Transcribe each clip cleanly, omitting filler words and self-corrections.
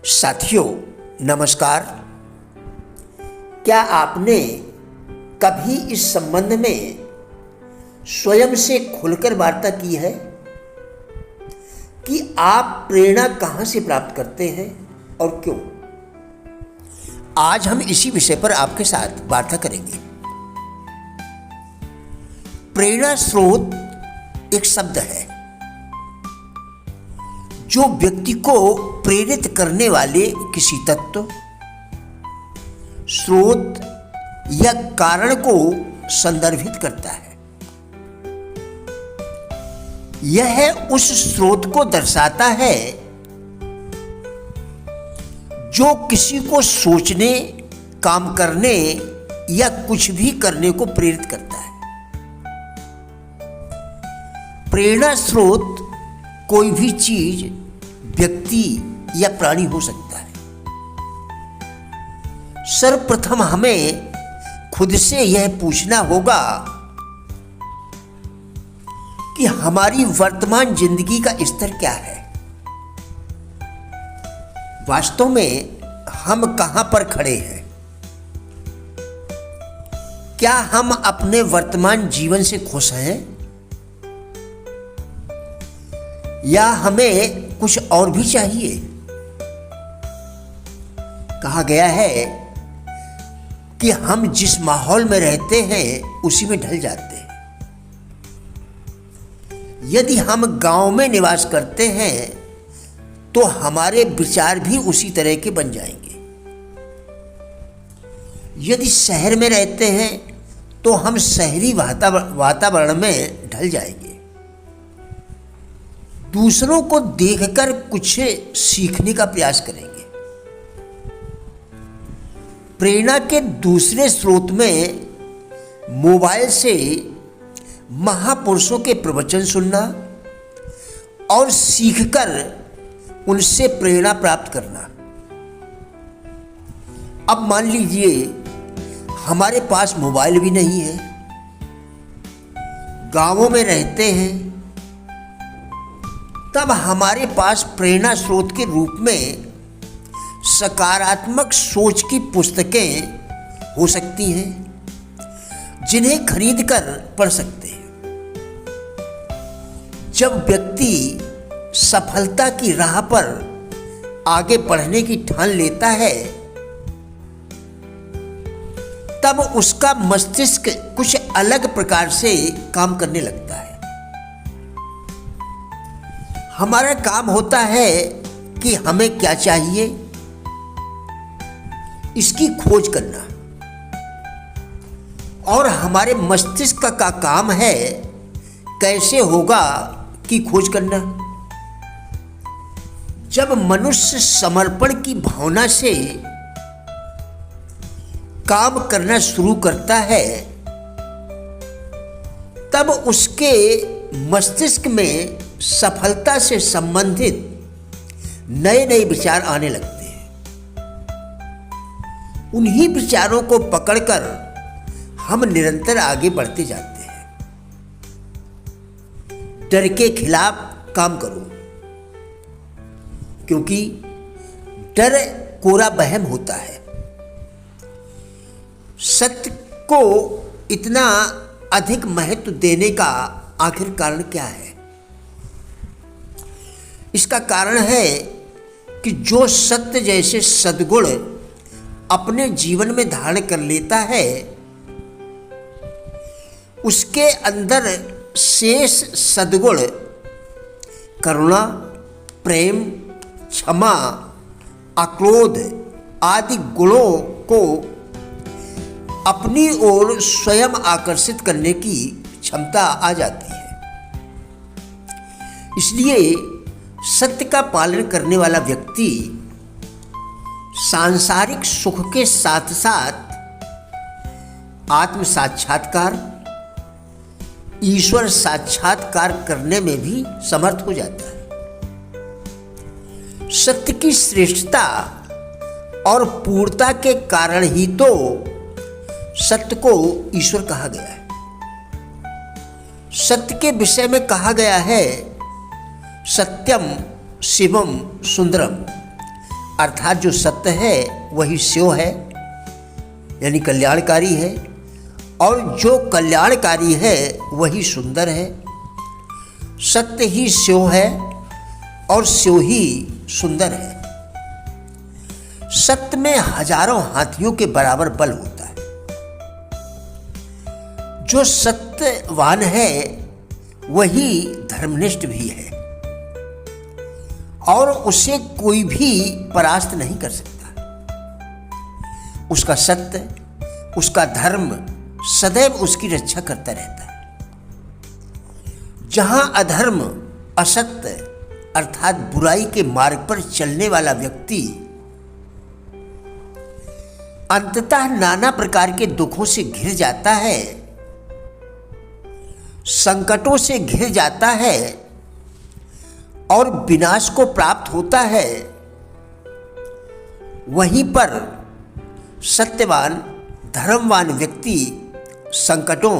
साथियों नमस्कार। क्या आपने कभी इस संबंध में स्वयं से खुलकर वार्ता की है कि आप प्रेरणा कहाँ से प्राप्त करते हैं और क्यों? आज हम इसी विषय पर आपके साथ वार्ता करेंगे। प्रेरणा स्रोत एक शब्द है जो व्यक्ति को प्रेरित करने वाले किसी तत्व, स्रोत या कारण को संदर्भित करता है। यह उस स्रोत को दर्शाता है जो किसी को सोचने, काम करने या कुछ भी करने को प्रेरित करता है। प्रेरणा स्रोत कोई भी चीज, व्यक्ति या प्राणी हो सकता है। सर्वप्रथम हमें खुद से यह पूछना होगा कि हमारी वर्तमान जिंदगी का स्तर क्या है। वास्तव में हम कहां पर खड़े हैं? क्या हम अपने वर्तमान जीवन से खुश हैं या हमें कुछ और भी चाहिए? कहा गया है कि हम जिस माहौल में रहते हैं उसी में ढल जाते हैं। यदि हम गांव में निवास करते हैं तो हमारे विचार भी उसी तरह के बन जाएंगे। यदि शहर में रहते हैं तो हम शहरी वातावरण में ढल जाएंगे। दूसरों को देखकर कुछ सीखने का प्रयास करेंगे। प्रेरणा के दूसरे स्रोत में मोबाइल से महापुरुषों के प्रवचन सुनना और सीखकर उनसे प्रेरणा प्राप्त करना। अब मान लीजिए हमारे पास मोबाइल भी नहीं है, गांवों में रहते हैं, तब हमारे पास प्रेरणा स्रोत के रूप में सकारात्मक सोच की पुस्तकें हो सकती हैं जिन्हें खरीदकर पढ़ सकते हैं। जब व्यक्ति सफलता की राह पर आगे बढ़ने की ठान लेता है तब उसका मस्तिष्क कुछ अलग प्रकार से काम करने लगता है। हमारा काम होता है कि हमें क्या चाहिए इसकी खोज करना, और हमारे मस्तिष्क का काम है कैसे होगा की खोज करना। जब मनुष्य समर्पण की भावना से काम करना शुरू करता है तब उसके मस्तिष्क में सफलता से संबंधित नए नए विचार आने लगते हैं। उन्हीं विचारों को पकड़कर हम निरंतर आगे बढ़ते जाते हैं। डर के खिलाफ काम करो, क्योंकि डर कोरा वहम होता है। सत्य को इतना अधिक महत्व देने का आखिर कारण क्या है? इसका कारण है कि जो सत्य जैसे सद्गुण अपने जीवन में धारण कर लेता है उसके अंदर शेष सद्गुण करुणा, प्रेम, क्षमा, अक्रोध आदि गुणों को अपनी ओर स्वयं आकर्षित करने की क्षमता आ जाती है। इसलिए सत्य का पालन करने वाला व्यक्ति सांसारिक सुख के साथ साथ आत्म साक्षात्कार, ईश्वर साक्षात्कार करने में भी समर्थ हो जाता है। सत्य की श्रेष्ठता और पूर्णता के कारण ही तो सत्य को ईश्वर कहा गया है। सत्य के विषय में कहा गया है सत्यम शिवम सुंदरम, अर्थात जो सत्य है वही श्यो है, यानी कल्याणकारी है, और जो कल्याणकारी है वही सुंदर है। सत्य ही श्यो है और श्यो ही सुंदर है। सत्य में हजारों हाथियों के बराबर बल होता है। जो सत्यवान है वही धर्मनिष्ठ भी है और उसे कोई भी परास्त नहीं कर सकता। उसका सत्य, उसका धर्म सदैव उसकी रक्षा करता रहता है। जहां अधर्म, असत्य अर्थात बुराई के मार्ग पर चलने वाला व्यक्ति अंततः नाना प्रकार के दुखों से घिर जाता है, संकटों से घिर जाता है और विनाश को प्राप्त होता है, वहीं पर सत्यवान, धर्मवान व्यक्ति संकटों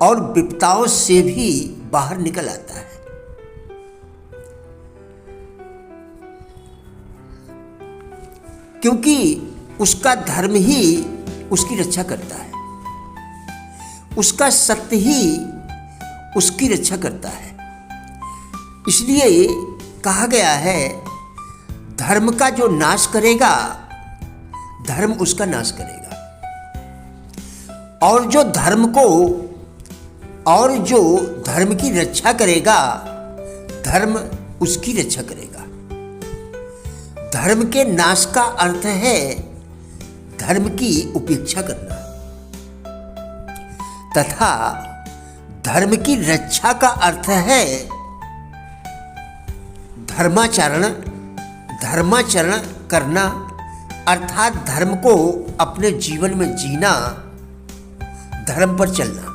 और विपदाओं से भी बाहर निकल आता है। क्योंकि उसका धर्म ही उसकी रक्षा करता है, उसका सत्य ही उसकी रक्षा करता है। इसलिए कहा गया है, धर्म का जो नाश करेगा धर्म उसका नाश करेगा, और जो धर्म की रक्षा करेगा धर्म उसकी रक्षा करेगा। धर्म के नाश का अर्थ है धर्म की उपेक्षा करना, तथा धर्म की रक्षा का अर्थ है धर्माचरण करना, अर्थात धर्म को अपने जीवन में जीना, धर्म पर चलना।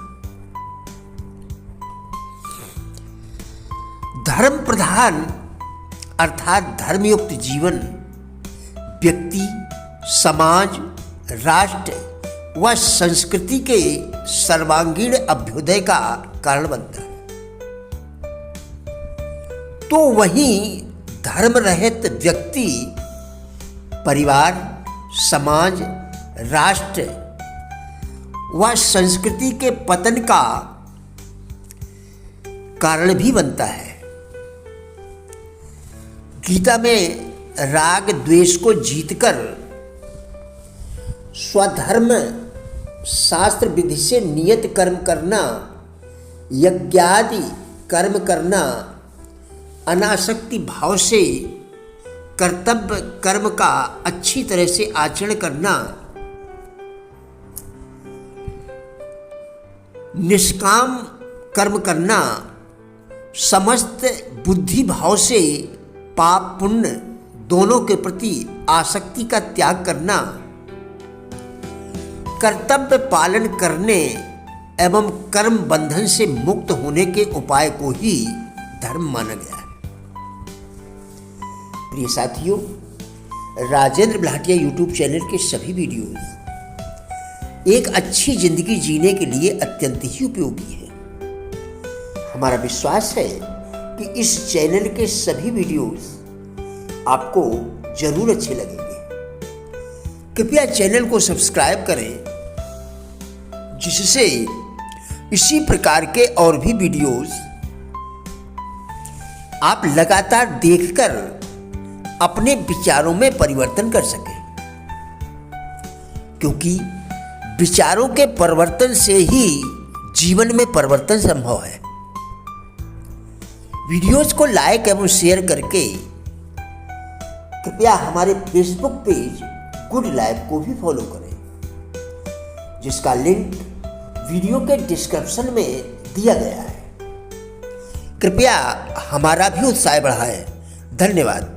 धर्म प्रधान अर्थात धर्मयुक्त जीवन व्यक्ति, समाज, राष्ट्र व संस्कृति के सर्वांगीण अभ्युदय का कारण बनता है। तो वहीं धर्म रहित व्यक्ति परिवार, समाज, राष्ट्र व संस्कृति के पतन का कारण भी बनता है। गीता में राग द्वेष को जीतकर स्वधर्म शास्त्र विधि से नियत कर्म करना, यज्ञादि कर्म करना, अनासक्ति भाव से कर्तव्य कर्म का अच्छी तरह से आचरण करना, निष्काम कर्म करना, समस्त बुद्धि भाव से पाप पुण्य दोनों के प्रति आसक्ति का त्याग करना, कर्तव्य पालन करने एवं कर्म बंधन से मुक्त होने के उपाय को ही धर्म माना गया है। प्रिय साथियों, राजेंद्र भाटिया यूट्यूब चैनल के सभी वीडियोस एक अच्छी जिंदगी जीने के लिए अत्यंत ही उपयोगी है। हमारा विश्वास है कि इस चैनल के सभी वीडियोस आपको जरूर अच्छे लगेंगे। कृपया चैनल को सब्सक्राइब करें, जिससे इसी प्रकार के और भी वीडियोस आप लगातार देखकर अपने विचारों में परिवर्तन कर सकें, क्योंकि विचारों के परिवर्तन से ही जीवन में परिवर्तन संभव है। वीडियोस को लाइक एवं शेयर करके कृपया हमारे फेसबुक पेज गुड लाइफ को भी फॉलो करें, जिसका लिंक वीडियो के डिस्क्रिप्शन में दिया गया है। कृपया हमारा भी उत्साह बढ़ाएं। धन्यवाद।